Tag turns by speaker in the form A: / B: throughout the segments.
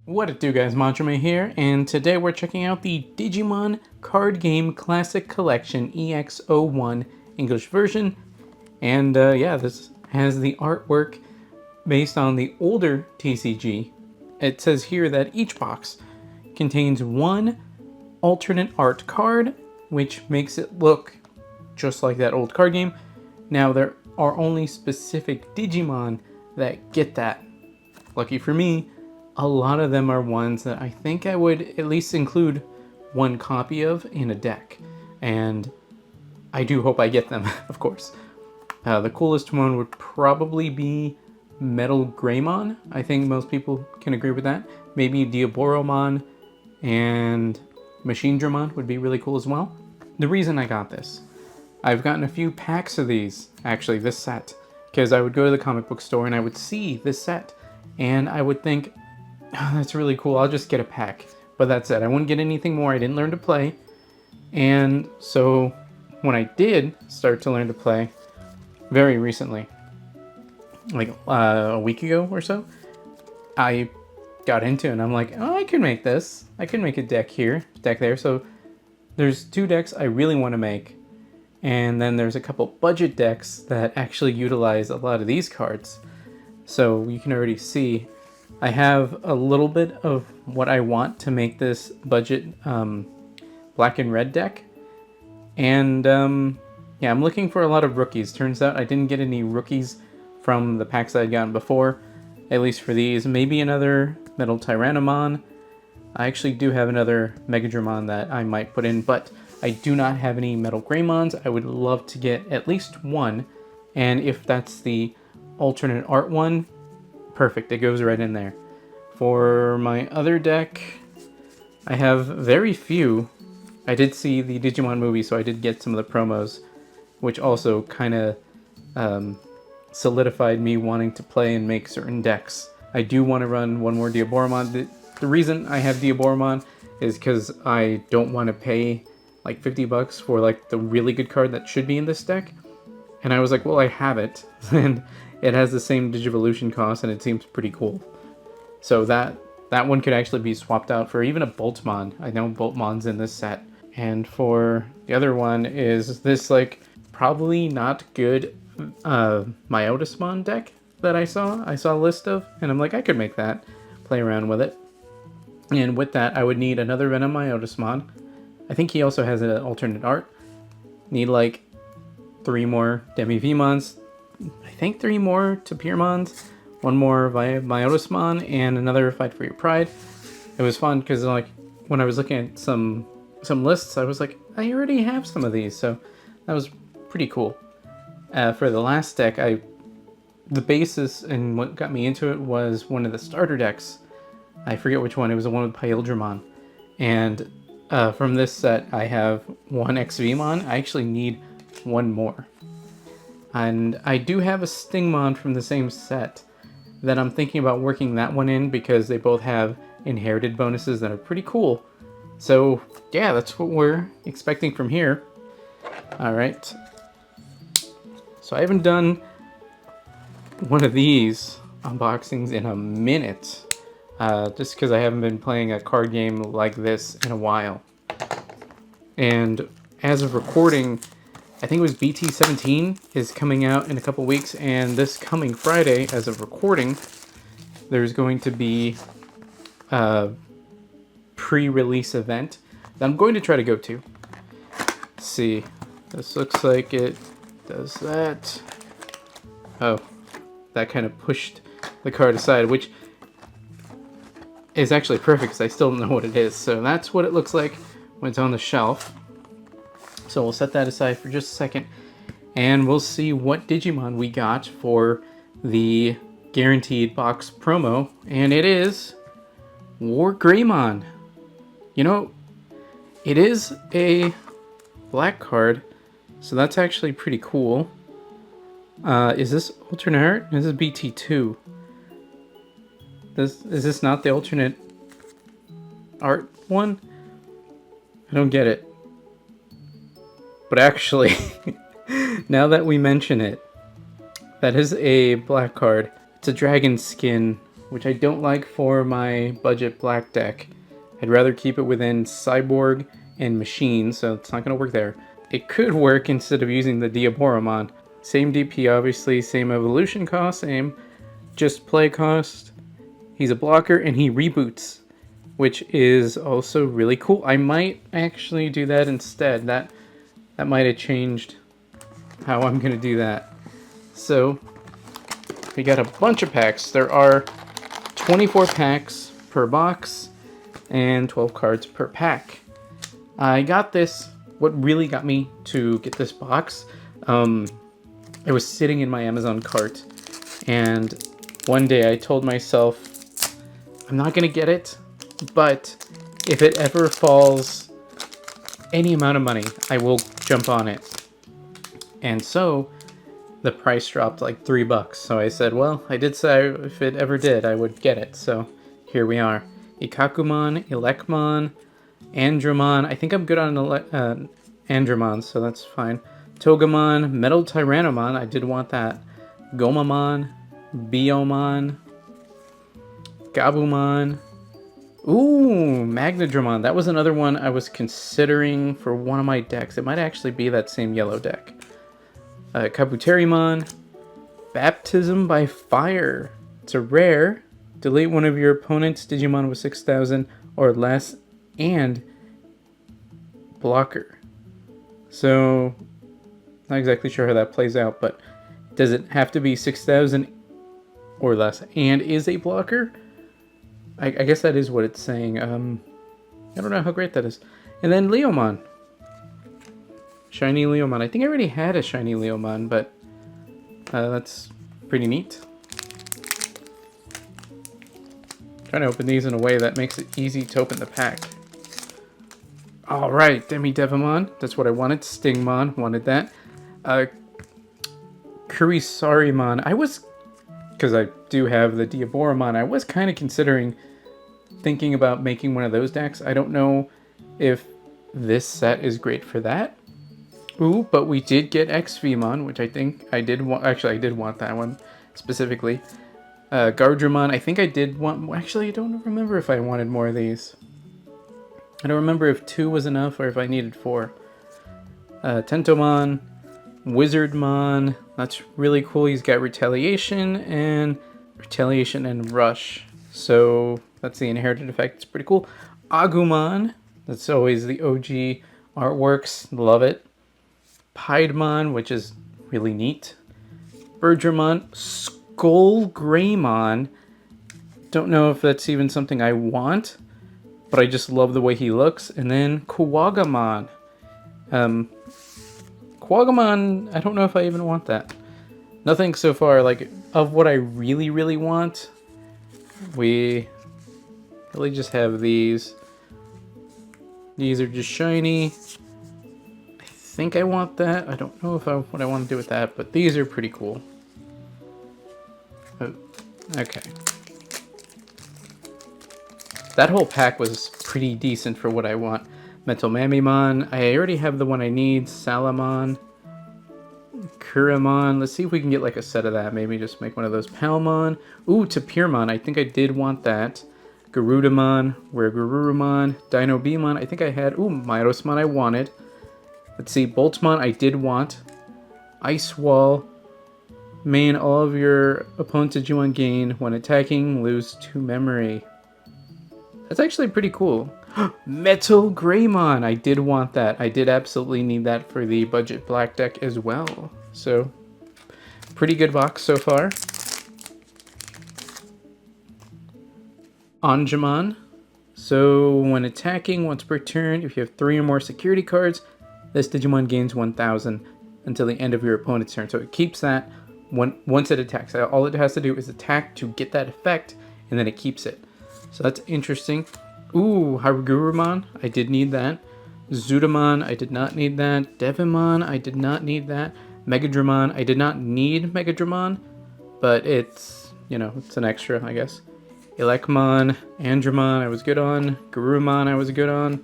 A: What it do, guys? Manjoume here, and today we're checking out the Digimon Card Game Classic Collection EX1 English version. And yeah, this has the artwork based on the older TCG. It says here that each box contains one alternate art card, which makes it look just like that old card game. Now, there are only specific Digimon that get that. Lucky for me, a lot of them are ones that I think I would at least include one copy of in a deck. And I do hope I get them, of course. The coolest one would probably be Metal Greymon. I think most people can agree with that. Maybe Diaboromon and Machine Dramon would be really cool as well. The reason I got this, I've gotten a few packs of these, actually, this set, because I would go to the comic book store and I would see this set, and I would think, oh, that's really cool, I'll just get a pack. But that's it, I wouldn't get anything more, I didn't learn to play. And so when I did start to learn to play, very recently, like a week ago or so, I got into it and I'm like, oh, I can make this. I can make a deck here, deck there. So there's two decks I really want to make. And then there's a couple budget decks that actually utilize a lot of these cards. So you can already see I have a little bit of what I want to make this budget black and red deck. And yeah, I'm looking for a lot of rookies. Turns out I didn't get any rookies from the packs I'd gotten before, at least for these. Maybe another Metal Tyrannomon. I actually do have another Megadramon that I might put in, but I do not have any Metal Greymons. I would love to get at least one, and if that's the alternate art one, perfect, it goes right in there. For my other deck, I have very few. I did see the Digimon movie, so I did get some of the promos, which also kind of solidified me wanting to play and make certain decks. I do want to run one more Diaboromon. The reason I have Diaboromon is because I don't want to pay like 50 bucks for like the really good card that should be in this deck. And I was like, well, I have it, and it has the same Digivolution cost, and it seems pretty cool. So that one could actually be swapped out for even a Boltmon. I know Boltmon's in this set. And for the other one is this like probably not good Myotismon deck that I saw a list of, and I'm like, I could make that, play around with it. And with that, I would need another Venom Myotismon. I think he also has an alternate art. Need like 3 more Demi-Vmons, I think 3 more Tapirmons, 1 more Myotismon, and another Fight for Your Pride. It was fun because like when I was looking at some lists, I was like, I already have some of these, so that was pretty cool. For the last deck, the basis and what got me into it was one of the starter decks. I forget which one. It was the one with Paildramon. And from this set, I have 1 XVmon. I actually need 1 more. And I do have a Stingmon from the same set that I'm thinking about working that one in because they both have inherited bonuses that are pretty cool. So yeah, that's what we're expecting from here. Alright. So I haven't done one of these unboxings in a minute. Just because I haven't been playing a card game like this in a while. And as of recording, I think it was BT17 is coming out in a couple weeks, and this coming Friday, as of recording, there's going to be a pre-release event that I'm going to try to go to. Let's see, this looks like it does that. Oh, that kind of pushed the card aside, which is actually perfect because I still don't know what it is. So that's what it looks like when it's on the shelf. So we'll set that aside for just a second, and we'll see what Digimon we got for the guaranteed box promo, and it is War Greymon. You know, it is a black card, so that's actually pretty cool. Is this alternate art? This is BT2. Is this not the alternate art one? I don't get it. But actually, now that we mention it, that is a black card. It's a dragon skin which I don't like for my budget black deck. I'd rather keep it within Cyborg and Machine, so it's not going to work there. It could work instead of using the Diaboromon. Same DP, obviously, same evolution cost, same just play cost. He's a blocker, and he reboots, which is also really cool. I might actually do that instead. That might have changed how I'm going to do that. So, we got a bunch of packs. There are 24 packs per box and 12 cards per pack. I got this. What really got me to get this box, it was sitting in my Amazon cart, and one day I told myself, I'm not going to get it, but if it ever falls any amount of money, I will jump on it. And so the price dropped like $3. So I said, well, I did say if it ever did, I would get it. So here we are. Ikakumon, Elecmon, Andromon. I think I'm good on Andromon, so that's fine. Togemon, Metal Tyrannomon. I did want that. Gomamon, Biomon, Gabumon. Ooh, Magnadramon. That was another one I was considering for one of my decks. It might actually be that same yellow deck. Kabuterimon. Baptism by Fire. It's a rare. Delete one of your opponent's Digimon with 6,000 or less and blocker. So, not exactly sure how that plays out, but does it have to be 6,000 or less and is a blocker? I guess that is what it's saying. I don't know how great that is. And then Leomon. Shiny Leomon. I think I already had a Shiny Leomon, but that's pretty neat. Trying to open these in a way that makes it easy to open the pack. Alright, Demi-Devimon. That's what I wanted. Stingmon. Wanted that. Kurisarimon. I was... because I do have the Diaboromon, I was kind of thinking about making one of those decks. I don't know if this set is great for that. Ooh, but we did get XVmon, which I think I did want. Actually, I did want that one specifically. Gardramon, I think I did want. Actually, I don't remember if I wanted more of these. I don't remember if 2 was enough or if I needed 4. Tentomon, Wizardmon, that's really cool. He's got Retaliation and Rush. So that's the inherited effect. It's pretty cool. Agumon, that's always the OG artworks. Love it. Piedmon, which is really neat. Bergermon, Skullgreymon. Don't know if that's even something I want, but I just love the way he looks. And then Kuwagamon. Kuwagamon, I don't know if I even want that. Nothing so far, like, of what I really, really want. We really just have these. These are just shiny. I think I want that. I don't know what I want to do with that, but these are pretty cool. Oh, okay. That whole pack was pretty decent for what I want. Metal Mamimon. I already have the one I need. Salamon. Kuramon. Let's see if we can get like a set of that. Maybe just make one of those. Palmon. Ooh, Tapirmon. I think I did want that. Garudamon. Garurumon. Dino Beamon. I think I had. Ooh, Myrosmon I wanted. Let's see. Boltmon I did want. Ice Wall. Main all of your opponent's Digimon gain. When attacking, lose 2 memory. That's actually pretty cool. Metal Greymon! I did want that. I did absolutely need that for the budget black deck as well. So, pretty good box so far. Anjumon. So, when attacking once per turn, if you have 3 or more security cards, this Digimon gains 1,000 until the end of your opponent's turn. So it keeps that once it attacks. All it has to do is attack to get that effect, and then it keeps it. So that's interesting. Ooh, Harugurumon, I did need that. Zudamon, I did not need that. Devimon, I did not need that. Megadramon, I did not need Megadramon, but it's, you know, it's an extra, I guess. Elecmon, Andromon, I was good on. Garurumon, I was good on.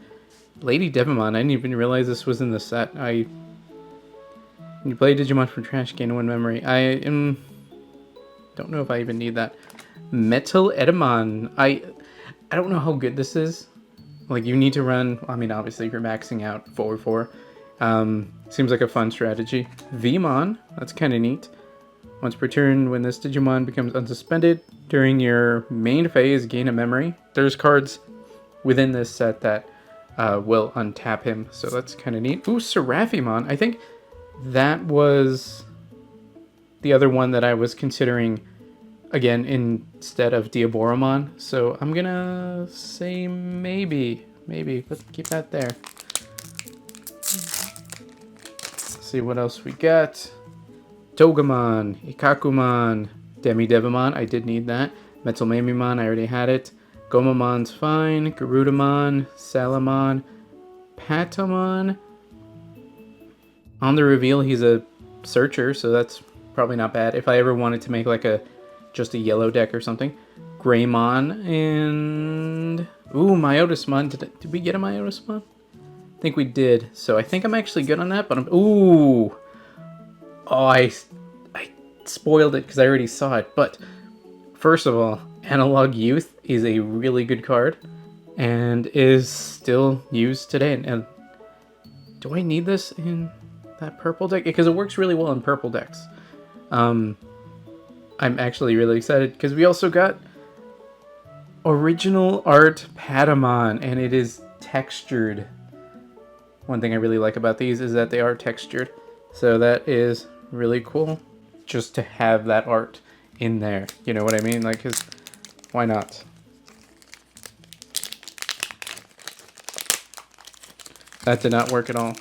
A: Lady Devimon, I didn't even realize this was in the set. You play Digimon from trash, gain 1 memory. I don't know if I even need that. Metal Edamon. I don't know how good this is. Like, you need to run, I mean, obviously you're maxing out 4/4. Seems like a fun strategy. Vmon, that's kind of neat. Once per turn, when this Digimon becomes unsuspended during your main phase, gain a memory. There's cards within this set that will untap him, so that's kind of neat. Ooh, Seraphimon. I think that was the other one that I was considering, again, instead of Diaboromon. So I'm gonna say maybe. Let's keep that there. Let's see what else we got. Togemon, Ikakumon, Demi-Devimon, I did need that. Metal Mamimon, I already had it. Gomamon's fine. Garudamon, Salamon, Patamon. On the reveal, he's a searcher, so that's probably not bad. If I ever wanted to make like just a yellow deck or something. Greymon and... Ooh, Myotismon. Did we get a Myotismon? I think we did. So I think I'm actually good on that, but Ooh! Oh, I spoiled it because I already saw it. But first of all, Analog Youth is a really good card and is still used today. And do I need this in that purple deck? Because it works really well in purple decks. I'm actually really excited because we also got original art Patamon, and it is textured. One thing I really like about these is that they are textured. So that is really cool just to have that art in there. You know what I mean? Like, 'cause why not? That did not work at all.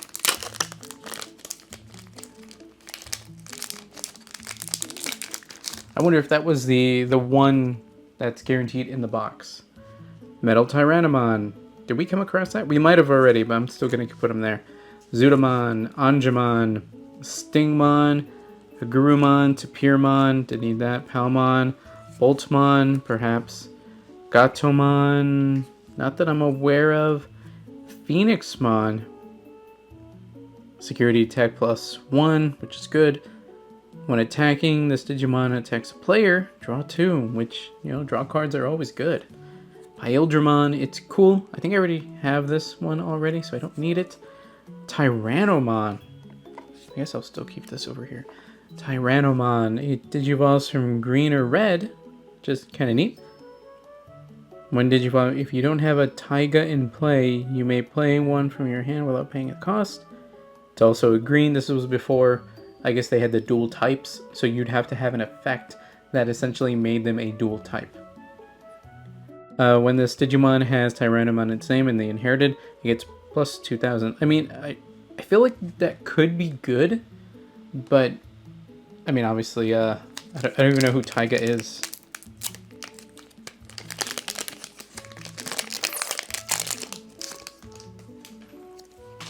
A: I wonder if that was the one that's guaranteed in the box. Metal Tyrannomon. Did we come across that? We might have already, but I'm still going to put them there. Zudamon, Angemon, Stingmon, Agurumon, Tapirmon, didn't need that. Palmon, Boltmon, perhaps. Gatomon, not that I'm aware of. Phoenixmon. Security attack +1, which is good. When attacking, this Digimon attacks a player, draw 2, which, you know, draw cards are always good. Pyldramon, it's cool. I think I already have this one already, so I don't need it. Tyrannomon. I guess I'll still keep this over here. Tyrannomon. It digivolves from green or red. Just kind of neat. When digivolve, if you don't have a Taiga in play, you may play one from your hand without paying a cost. It's also a green. This was before, I guess they had the dual types, so you'd have to have an effect that essentially made them a dual type. When this Digimon has Tyrannomon in its name and they inherited, it gets +2000. I mean, I feel like that could be good, but I mean, obviously, I don't even know who Taiga is.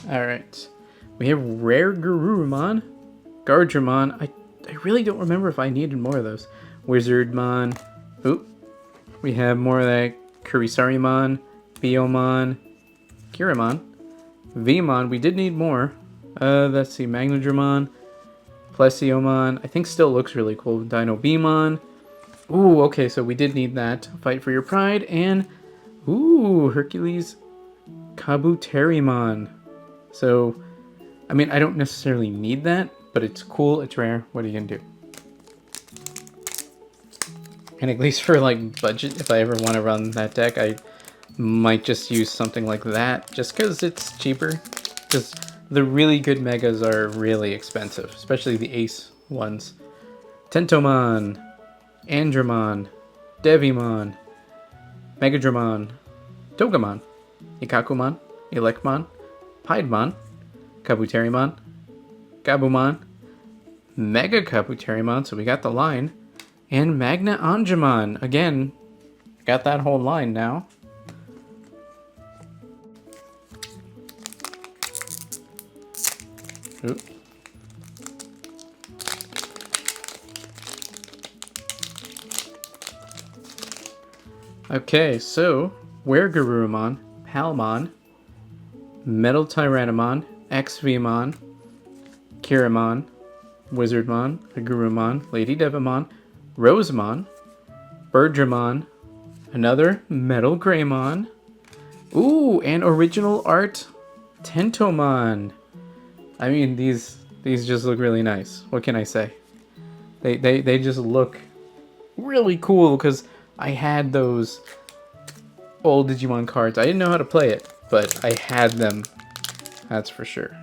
A: Alright. We have Rare Garurumon, Gardramon. I really don't remember if I needed more of those. Wizardmon. Oop. We have more of that Kurisarimon, Biomon, Kiramon, Vmon. We did need more. Let's see. Magnadramon, Plesiomon. I think still looks really cool. Dino Beamon. Ooh, okay, so we did need that. Fight for your pride. And, ooh, Hercules Kabuterimon. So, I mean, I don't necessarily need that, but it's cool, it's rare. What are you gonna do? And at least for, like, budget, if I ever want to run that deck, I might just use something like that, just because it's cheaper. Because the really good megas are really expensive, especially the ace ones. Tentomon, Andromon, Devimon, Megadramon, Togemon, Ikakumon, Elecmon, Piedmon, Kabuterimon, Gabumon, Mega Kabuterimon, so we got the line, and Magna Angemon. Again, got that whole line now. Oop. Okay, so Weregarurumon, Palmon, Metal Tyrannomon, XVmon, Kiramon, Wizardmon, Agurumon, Lady Devimon, Rosemon, Birdramon, another Metal Greymon. Ooh, and original art Tentomon. I mean, these just look really nice. What can I say? They just look really cool because I had those old Digimon cards. I didn't know how to play it, but I had them. That's for sure.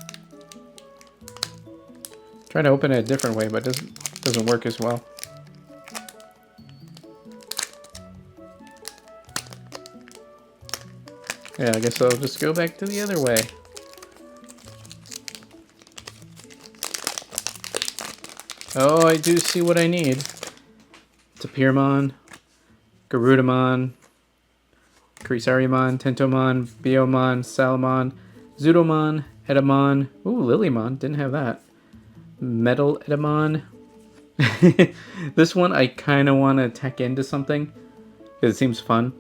A: Trying to open it a different way, but doesn't work as well. Yeah, I guess I'll just go back to the other way. Oh, I do see what I need. Tapirmon, Garudamon, Kurisarimon, Tentomon, Biomon, Salamon, Zudomon, Edamon. Ooh, Lilymon, didn't have that. Metal Edamon. This one I kind of want to tech into something because it seems fun.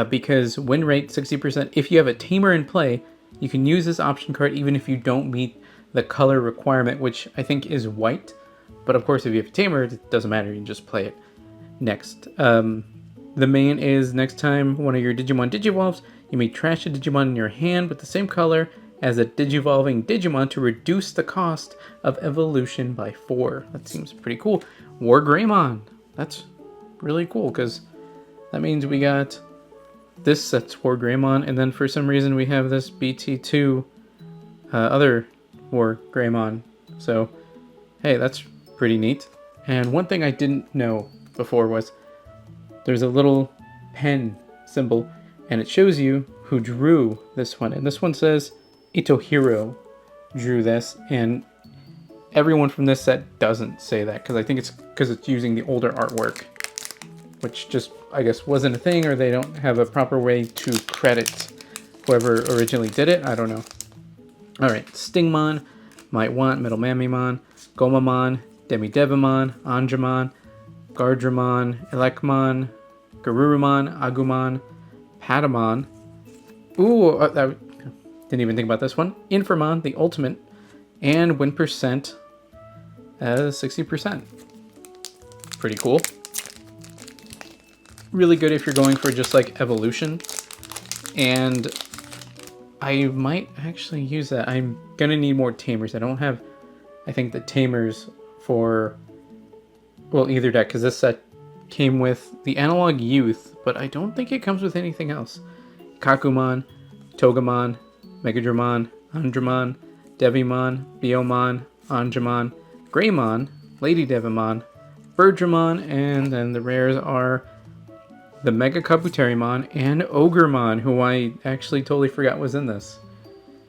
A: Because win rate 60%. If you have a tamer in play, you can use this option card even if you don't meet the color requirement, which I think is white. But of course, if you have a tamer, it doesn't matter. You can just play it. Next, the main is next time one of your Digimon digivolves, you may trash a Digimon in your hand with the same color as a digivolving Digimon to reduce the cost of evolution by 4. That seems pretty cool. War Greymon. That's really cool because that means we got this set's War Greymon, and then for some reason we have this BT2 other War Greymon. So, hey, that's pretty neat. And one thing I didn't know before was there's a little pen symbol, and it shows you who drew this one. And this one says Itohiro drew this, and everyone from this set doesn't say that because I think it's because it's using the older artwork, which just, I guess, wasn't a thing, or they don't have a proper way to credit whoever originally did it. I don't know. All right, Stingmon, Might Want, Metal Mamimon, Gomamon, Demidevimon, Anjumon, Gardramon, Elekmon, Garurumon, Agumon, Patamon. Ooh, I didn't even think about this one. Infamon, the Ultimate, and win percent 60%. Pretty cool. Really good if you're going for just like evolution. And I might actually use that. I'm gonna need more tamers. I don't have, I think, the tamers for, well, either deck, because this set came with the Analog Youth, but I don't think it comes with anything else. Kakumon, Togemon, Megadramon, Andramon, Devimon, Biomon, Anjumon, Greymon, Lady Devimon, Birdramon, and then the rares are the Mega Kabuterimon and Ogremon, who I actually totally forgot was in this.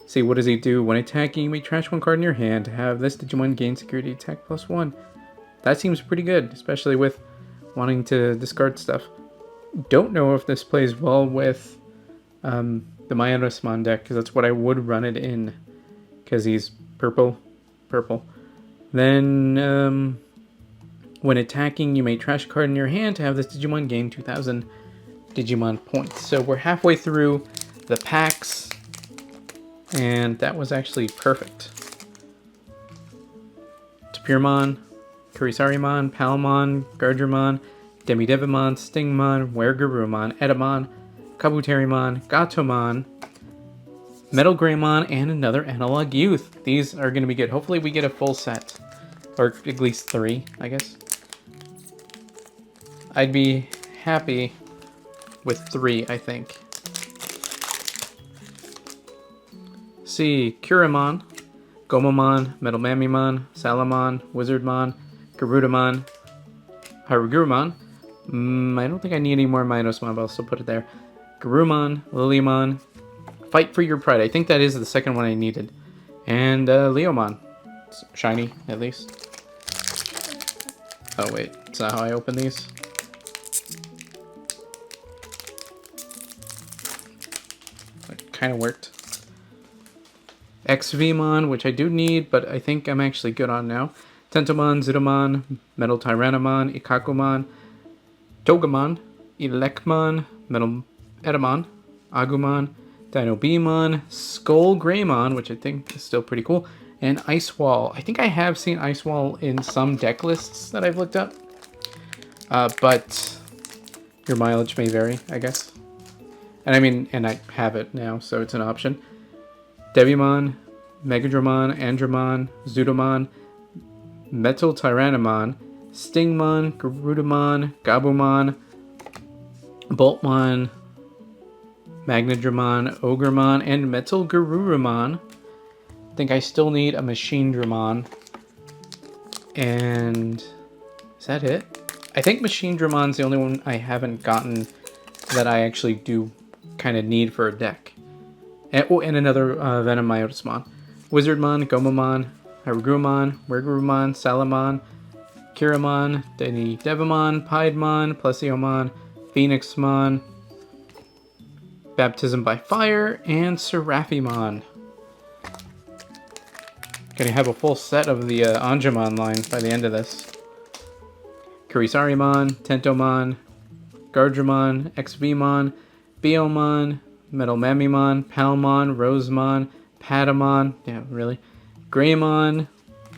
A: See, what does he do? When attacking, you may trash one card in your hand to have this Digimon gain security attack +1. That seems pretty good, especially with wanting to discard stuff. Don't know if this plays well with the Manjoume deck, because that's what I would run it in, because he's purple. Then, when attacking, you may trash a card in your hand to have this Digimon gain 2,000 Digimon points. So we're halfway through the packs, and that was actually perfect. Tapirmon, Kurisarimon, Palmon, Gardramon, Demidevimon, Stingmon, Weregarurumon, Edamon, Kabuterimon, Gatomon, Metal Greymon, and another Analog Youth. These are going to be good. Hopefully we get a full set. Or at least 3, I guess. I'd be happy with 3, I think. See, Kuramon, Gomamon, Metal Mamimon, Salamon, Wizardmon, Garudamon, Harugurumon. I don't think I need any more Manjoume, but I'll still put it there. Garurumon, Lilymon, Fight for Your Pride. I think that is the second one I needed. And Leomon. It's shiny, at least. Oh wait, is that how I open these? It kind of worked. XVmon, which I do need, but I think I'm actually good on now. Tentomon, Zudomon, Metal Tyrannomon, Ikakumon, Togemon, Elekmon, Metal Edamon, Agumon, Dino Beamon, Skull Greymon, which I think is still pretty cool, and Ice Wall. I think I have seen Ice Wall in some deck lists that I've looked up. but your mileage may vary, I guess. And I mean, and I have it now, so it's an option. Devimon, Megadramon, Andromon, Zudomon, Metal Tyrannomon, Stingmon, Garudamon, Gabumon, Boltmon, Magnadramon, Ogremon, and Metal Garurumon. I think I still need a Machinedramon. And is that it? I think Machinedramon's the only one I haven't gotten that I actually do kind of need for a deck. And, oh, and another Venom Myotismon. Wizardmon, Gomamon, Harugurumon, Wergurumon, Salamon, Kiramon, Devimon, Piedmon, Plesiomon, Phoenixmon, Baptism by Fire, and Seraphimon. Gonna have a full set of the Anjumon line by the end of this. Kurisarimon, Tentomon, Gardramon, XVmon, Biomon, Metal Mamimon, Palmon, Rosemon, Patamon, yeah, really, Greymon,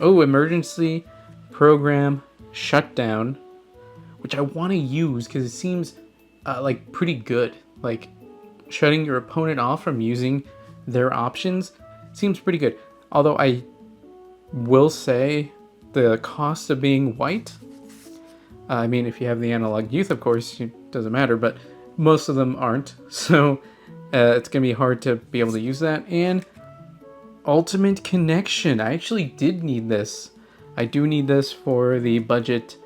A: oh, Emergency Program Shutdown, which I want to use because it seems like pretty good. Like shutting your opponent off from using their options seems pretty good. Although I will say the cost of being white, I mean, if you have the Analog Youth, of course, it doesn't matter, but most of them aren't, so it's going to be hard to be able to use that. And Ultimate Connection. I actually did need this. I do need this for the budget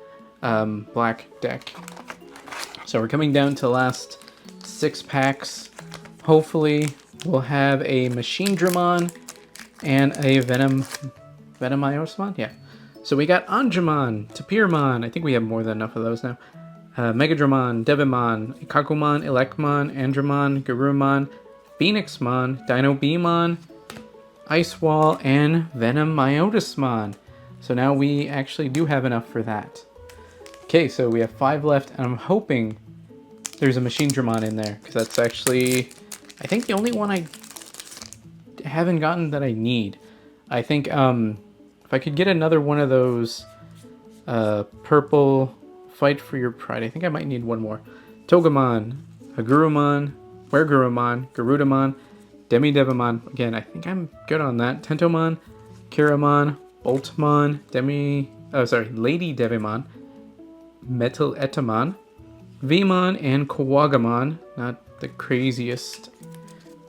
A: black deck. So we're coming down to the last 6 packs. Hopefully we'll have a Machinedramon and a Venomyosmon? Yeah. So we got Anjumon, Tapirmon. I think we have more than enough of those now. Megadramon, Devimon, Ikakumon, Elecmon, Andromon, Garurumon, Phoenixmon, Dino Beamon, Ice Wall, and Venomyotismon. So now we actually do have enough for that. Okay, so we have 5 left, and I'm hoping there's a Machinedramon in there, because that's actually, I think, the only one I haven't gotten that I need. I think if I could get another one of those purple Fight for Your Pride, I think I might need one more. Togemon, Agurumon, Wergurumon, Garudamon, Devimon. Again, I think I'm good on that. Tentomon, Kiramon, Boltmon, Lady Devimon, Metal Etamon, Vmon, and Kawagamon. Not the craziest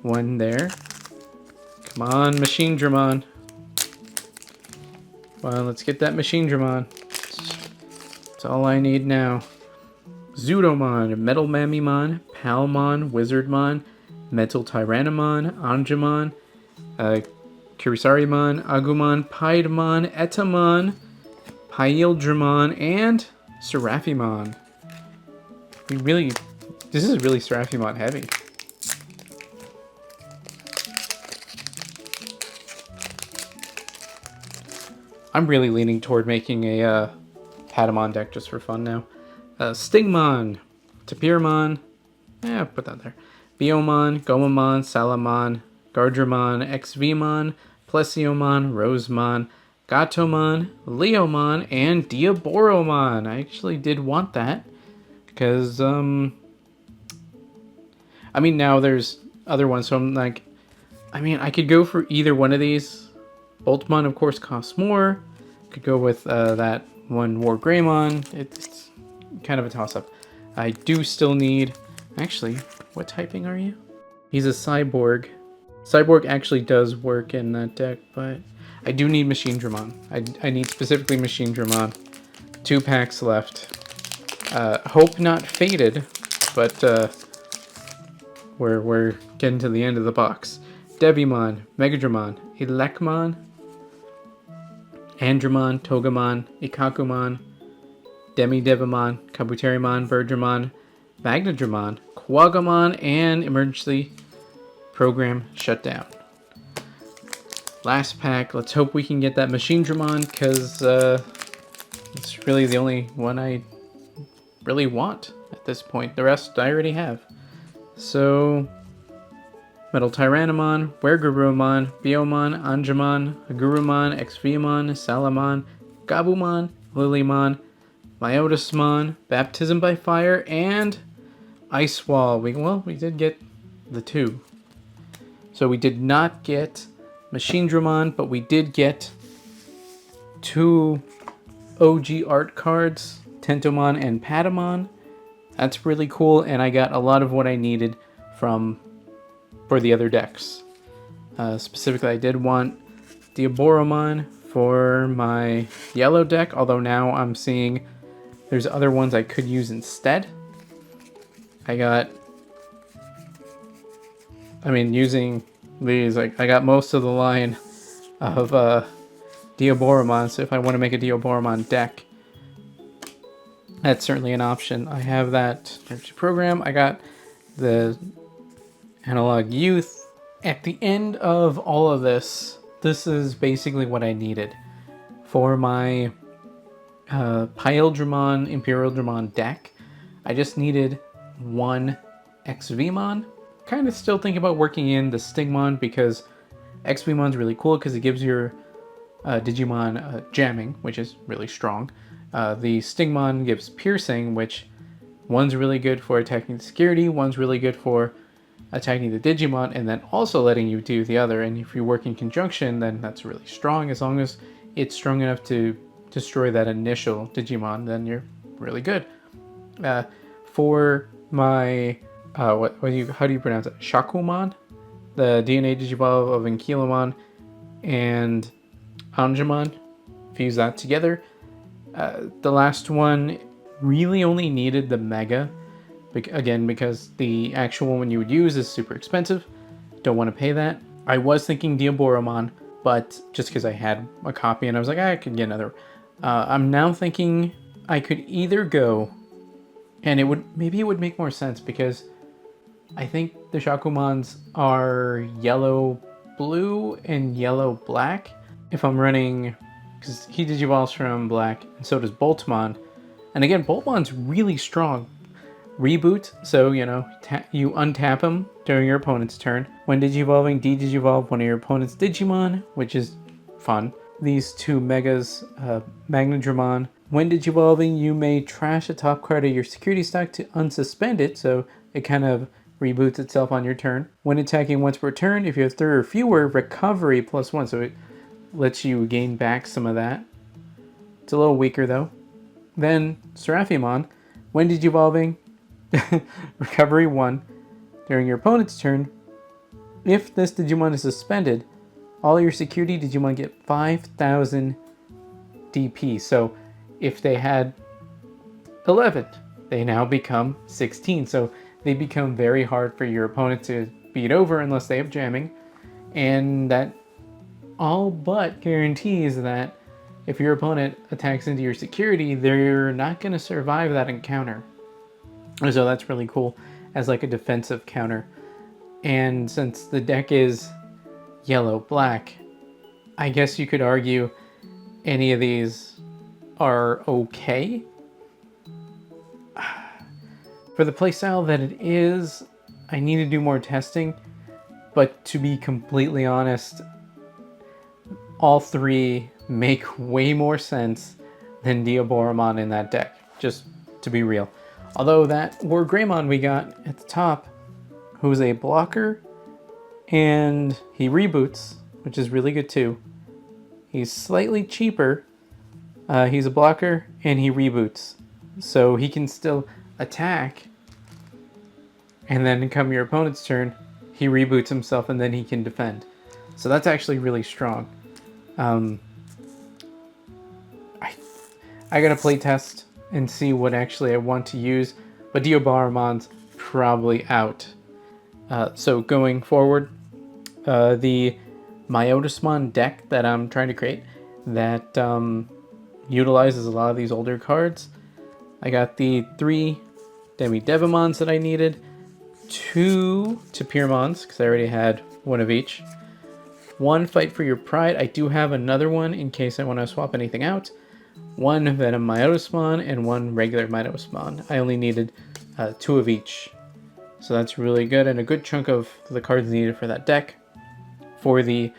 A: one there. Come on, Machinedramon. Well, let's get that Machinedramon. That's all I need now. Zudomon, Metal Mamimon, Palmon, Wizardmon, Metal Tyrannomon, Anjumon, Kurisarimon, Agumon, Piedmon, Etamon, Pyeldramon, and Seraphimon. This is really Seraphimon heavy. I'm really leaning toward making a Patamon deck just for fun now. Stingmon, Tapirmon, yeah, put that there. Biomon, Gomamon, Salamon, Gardramon, XVmon, Plesiomon, Rosemon, Gatomon, Leomon, and Diaboromon. I actually did want that because, I mean, now there's other ones, so I'm like, I mean, I could go for either one of these. Boltmon, of course, costs more. Could go with that one War Greymon. It's kind of a toss-up. I do still need... Actually, what typing are you? He's a Cyborg. Cyborg actually does work in that deck, but I do need Machinedramon. I need specifically Machinedramon. 2 packs left. Hope not faded, but we're getting to the end of the box. Devimon, Megadramon, Elecmon, Andromon, Togemon, Ikakumon, Devimon, Kabuterimon, Birdramon, Magnadramon, Kawagamon, and Emergency Program Shutdown. Last pack. Let's hope we can get that Machinedramon, because it's really the only one I really want at this point. The rest I already have. So... Metal Tyrannomon, Wergurumon, Biomon, Anjumon, Agurumon, XVmon, Salamon, Gabumon, Lilymon, Myotismon, Baptism by Fire, and Ice Wall. We did get the 2. So we did not get Machine Dramon, but we did get 2 OG art cards, Tentomon and Patamon. That's really cool, and I got a lot of what I needed for the other decks. Specifically, I did want Diaboromon for my yellow deck, although now I'm seeing there's other ones I could use instead. Using these, I got most of the line of Diaboromon, so if I want to make a Diaboromon deck, that's certainly an option. I have that energy program. I got the Analog Youth. At the end of all of this, this is basically what I needed for my Pyldramon, Imperial Dramon deck. I just needed 1 XVmon. Kind of still thinking about working in the Stigmon because XVmon's really cool because it gives your Digimon jamming, which is really strong. The Stigmon gives piercing, which one's really good for attacking the security, one's really good for attacking the Digimon, and then also letting you do the other. And if you work in conjunction, then that's really strong. As long as it's strong enough to destroy that initial Digimon, then you're really good. For my how do you pronounce it? Shakumon, the DNA Digivolve of Ankylomon and Manjoume, fuse that together. The last one really only needed the Mega, again because the actual one you would use is super expensive. Don't want to pay that. I was thinking Diaboromon, but just because I had a copy and I was like, I could get another. I'm now thinking I could either go, and it would make more sense because I think the Shakumons are yellow blue and yellow black. If I'm running, because he digivolves from black, and so does Boltmon. And again, Boltmon's really strong. Reboot, so you untap him during your opponent's turn. When digivolving, de-digivolve one of your opponent's Digimon, which is fun. These 2 Megas, Magnadramon. When digivolving, you may trash a top card of your security stock to unsuspend it, so it kind of reboots itself on your turn. When attacking once per turn, if you have 3 or fewer, recovery +1, so it lets you gain back some of that. It's a little weaker though. Then Seraphimon, when digivolving, recovery 1 during your opponent's turn. If this Digimon is suspended, all your security Digimon get 5,000 DP. So if they had 11, they now become 16. So they become very hard for your opponent to beat over unless they have jamming. And that all but guarantees that if your opponent attacks into your security, they're not going to survive that encounter. So that's really cool as like a defensive counter. And since the deck is yellow-black, I guess you could argue any of these are okay. For the playstyle that it is, I need to do more testing. But to be completely honest, all 3 make way more sense than Diaboromon in that deck, just to be real. Although that War Greymon we got at the top, who's a blocker, and he reboots, which is really good too. He's slightly cheaper. He's a blocker, and he reboots. So he can still attack, and then come your opponent's turn, he reboots himself, and then he can defend. So that's actually really strong. I gotta play test and see what actually I want to use, but Diaboromon's probably out. So going forward, the Myotismon deck that I'm trying to create that utilizes a lot of these older cards. I got the 3 Demi-Devimons that I needed, 2 Tapirmons, because I already had 1 of each, 1 Fight for Your Pride. I do have another one in case I want to swap anything out. 1 Venom Myotismon and 1 regular Myotismon. I only needed 2 of each. So that's really good, and a good chunk of the cards needed for that deck. For the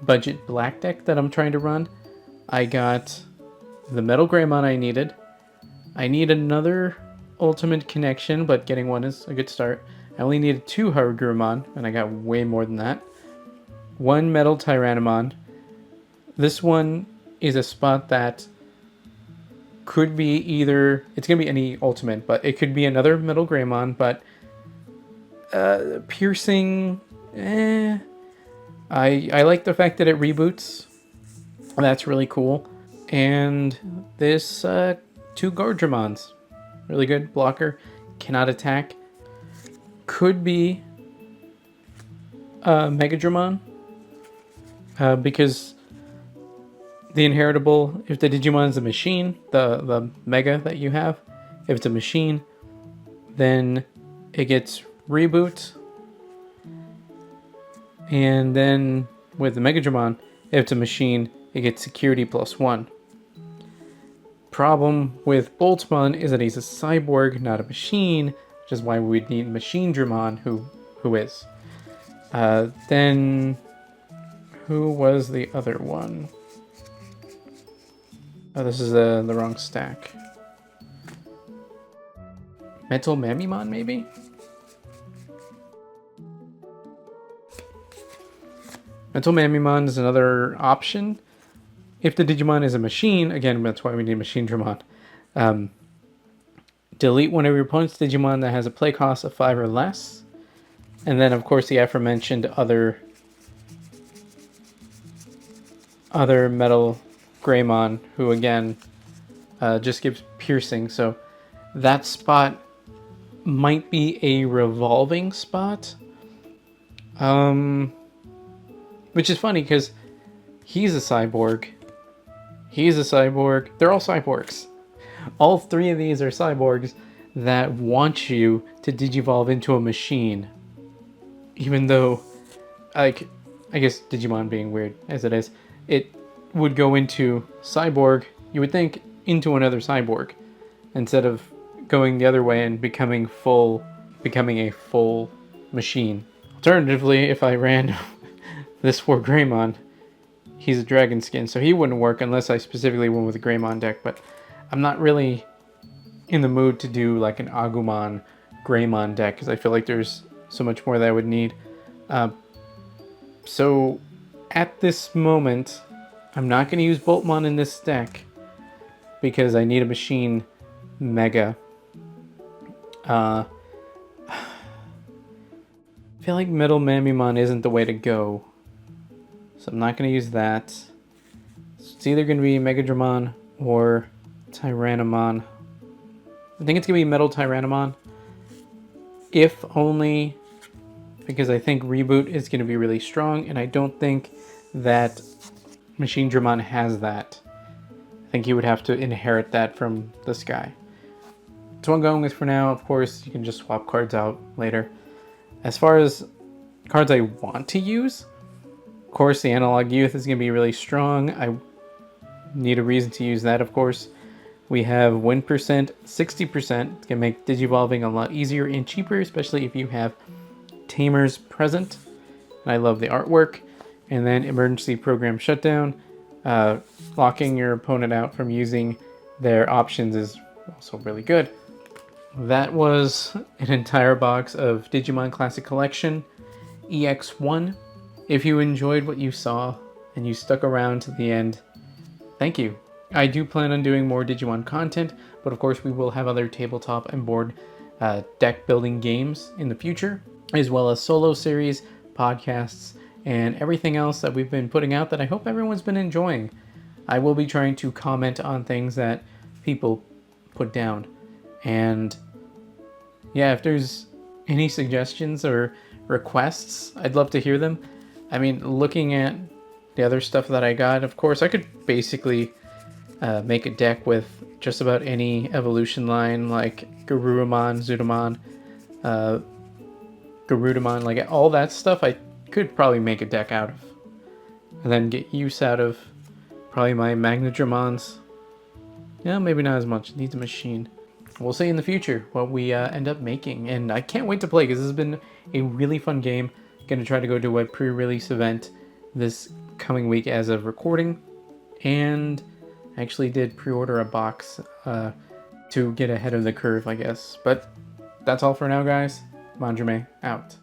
A: budget black deck that I'm trying to run, I got the Metal Greymon I needed. I need another Ultimate Connection, but getting one is a good start. I only needed 2 Harugurumon, and I got way more than that. 1 Metal Tyrannomon. This one is a spot that could be either... It's going to be any Ultimate, but it could be another Metal Greymon, but... Piercing... I like the fact that it reboots. That's really cool. And this 2 Gordramons. Really good blocker. Cannot attack. Could be Megadramon. Because the inheritable, if the Digimon is a machine, the Mega that you have, if it's a machine, then it gets reboot. And then with the Megadramon, if it's a machine, it gets security +1. Problem with Boltzmann is that he's a cyborg, not a machine, which is why we'd need Machine Dramon, who is. Then, who was the other one? Oh, this is the wrong stack. Metal Mamimon, maybe? Metal Mamimon is another option. If the Digimon is a machine, again, that's why we need Machine Dramon. Delete one of your opponent's Digimon that has a play cost of 5 or less. And then, of course, the aforementioned other Metal Greymon, who, again, just gives piercing. So that spot might be a revolving spot. Which is funny, because he's a cyborg. He's a cyborg. They're all cyborgs. All 3 of these are cyborgs that want you to digivolve into a machine. Even though, like, I guess Digimon being weird as it is, it would go into cyborg, you would think, into another cyborg, instead of going the other way and becoming a full machine. Alternatively, if I ran this for Greymon, he's a dragon skin, so he wouldn't work unless I specifically went with a Greymon deck, but I'm not really in the mood to do like an Agumon Greymon deck, because I feel like there's so much more that I would need. So at this moment, I'm not going to use Boltmon in this deck, because I need a machine Mega. I feel like Metal Mamimon isn't the way to go, so I'm not going to use that. So it's either going to be Megadramon or Tyrannomon. I think it's going to be Metal Tyrannomon, if only because I think Reboot is going to be really strong, and I don't think that Machine Dramon has that. I think he would have to inherit that from this guy. That's what I'm going with for now. Of course, you can just swap cards out later. As far as cards I want to use, of course, the Analog Youth is going to be really strong. I need a reason to use that, of course. We have win percent, 60%. It's going to make Digivolving a lot easier and cheaper, especially if you have Tamers present. And I love the artwork. And then Emergency Program Shutdown. Locking your opponent out from using their options is also really good. That was an entire box of Digimon Classic Collection EX1. If you enjoyed what you saw and you stuck around to the end, thank you. I do plan on doing more Digimon content, but of course we will have other tabletop and board deck building games in the future, as well as solo series, podcasts, and everything else that we've been putting out that I hope everyone's been enjoying. I will be trying to comment on things that people put down. And yeah, if there's any suggestions or requests, I'd love to hear them. I mean, looking at the other stuff that I got, of course, I could basically make a deck with just about any evolution line, like Garurumon, Zudomon, Garudamon, like all that stuff I could probably make a deck out of. And then get use out of probably my Magnadramons. Yeah, maybe not as much. It needs a machine. We'll see in the future what we end up making. And I can't wait to play, because this has been a really fun game. Going to try to go to a pre-release event this coming week as of recording. And I actually did pre-order a box to get ahead of the curve, I guess. But that's all for now, guys. Manjoume out.